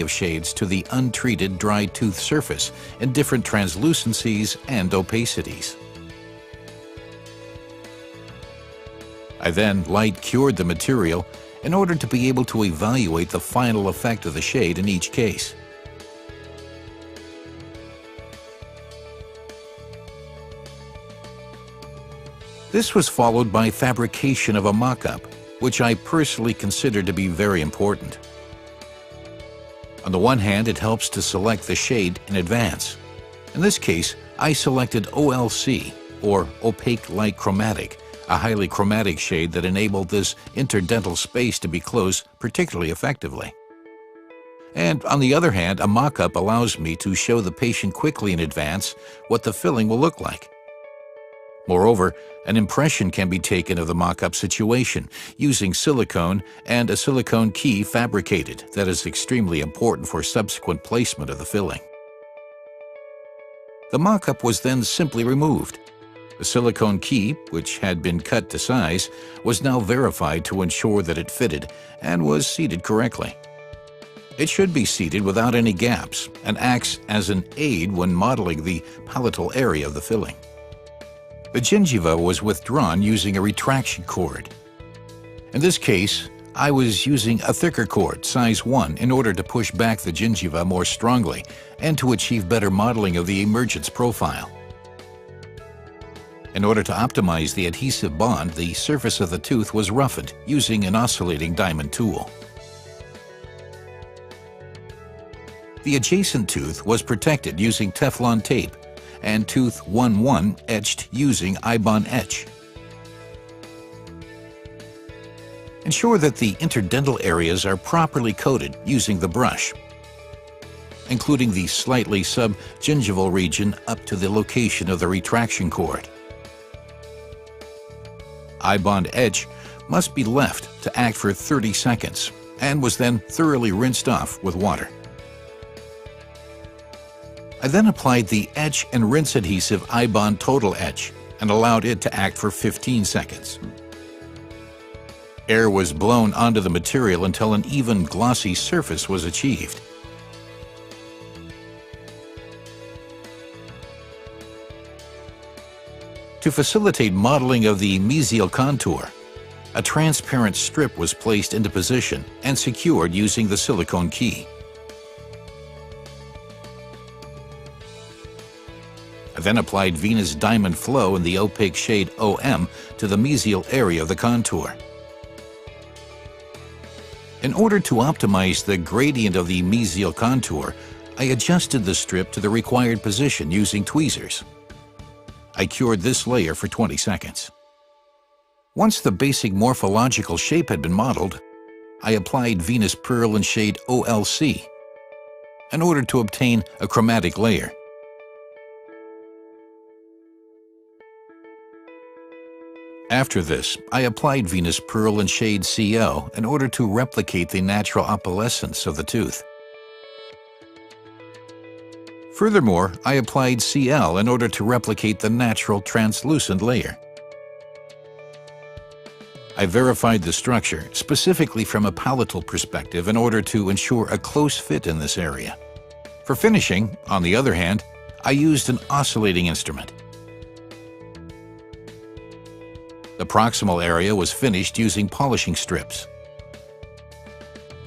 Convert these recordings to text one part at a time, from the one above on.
of shades to the untreated dry tooth surface in different translucencies and opacities. I then light cured the material in order to be able to evaluate the final effect of the shade in each case. This was followed by fabrication of a mock-up, which I personally consider to be very important. On the one hand, it helps to select the shade in advance. In this case, I selected OLC, or Opaque Light Chromatic, a highly chromatic shade that enabled this interdental space to be closed particularly effectively. And on the other hand, a mock-up allows me to show the patient quickly in advance what the filling will look like. Moreover, an impression can be taken of the mock-up situation using silicone and a silicone key fabricated that is extremely important for subsequent placement of the filling. The mock-up was then simply removed. The silicone key, which had been cut to size, was now verified to ensure that it fitted and was seated correctly. It should be seated without any gaps and acts as an aid when modeling the palatal area of the filling. The gingiva was withdrawn using a retraction cord. In this case, I was using a thicker cord, size 1, in order to push back the gingiva more strongly and to achieve better modeling of the emergence profile. In order to optimize the adhesive bond, the surface of the tooth was roughened using an oscillating diamond tool. The adjacent tooth was protected using Teflon tape and tooth 1-1 etched using I-bond etch. Ensure that the interdental areas are properly coated using the brush, including the slightly subgingival region up to the location of the retraction cord. I-bond etch must be left to act for 30 seconds and was then thoroughly rinsed off with water. I then applied the etch and rinse adhesive I-bond total etch and allowed it to act for 15 seconds. Air was blown onto the material until an even glossy surface was achieved. To facilitate modeling of the mesial contour, a transparent strip was placed into position and secured using the silicone key. I then applied Venus Diamond Flow in the opaque shade OM to the mesial area of the contour. In order to optimize the gradient of the mesial contour, I adjusted the strip to the required position using tweezers. I cured this layer for 20 seconds. Once the basic morphological shape had been modeled, I applied Venus Pearl in shade OLC in order to obtain a chromatic layer. After this, I applied Venus Pearl in shade CO in order to replicate the natural opalescence of the tooth. Furthermore, I applied CL in order to replicate the natural translucent layer. I verified the structure, specifically from a palatal perspective, in order to ensure a close fit in this area. For finishing, on the other hand, I used an oscillating instrument. The proximal area was finished using polishing strips.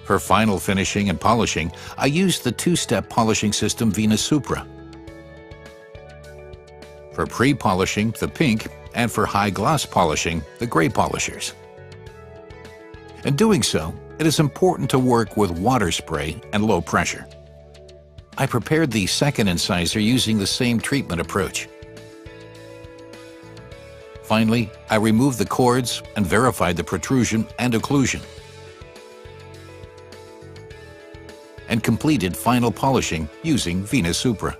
For final finishing and polishing, I used the two-step polishing system Venus Supra. For pre-polishing, the pink, and for high-gloss polishing, the gray polishers. In doing so, it is important to work with water spray and low pressure. I prepared the second incisor using the same treatment approach. Finally, I removed the cords and verified the protrusion and occlusion, and completed final polishing using Venus Supra.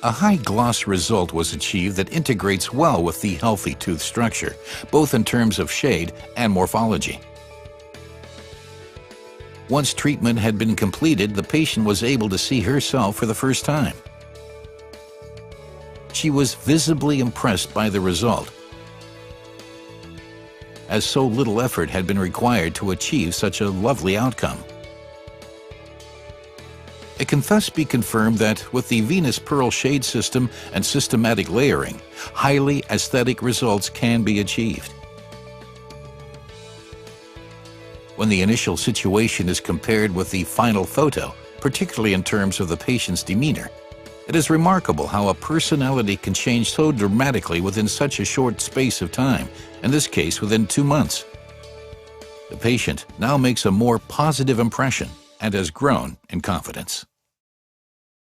A high-gloss result was achieved that integrates well with the healthy tooth structure, both in terms of shade and morphology. Once treatment had been completed, the patient was able to see herself for the first time. She was visibly impressed by the result. as so little effort had been required to achieve such a lovely outcome. It can thus be confirmed that with the Venus Pearl shade system and systematic layering, highly aesthetic results can be achieved. When the initial situation is compared with the final photo, particularly in terms of the patient's demeanor, it is remarkable how a personality can change so dramatically within such a short space of time, in this case within 2 months. The patient now makes a more positive impression and has grown in confidence.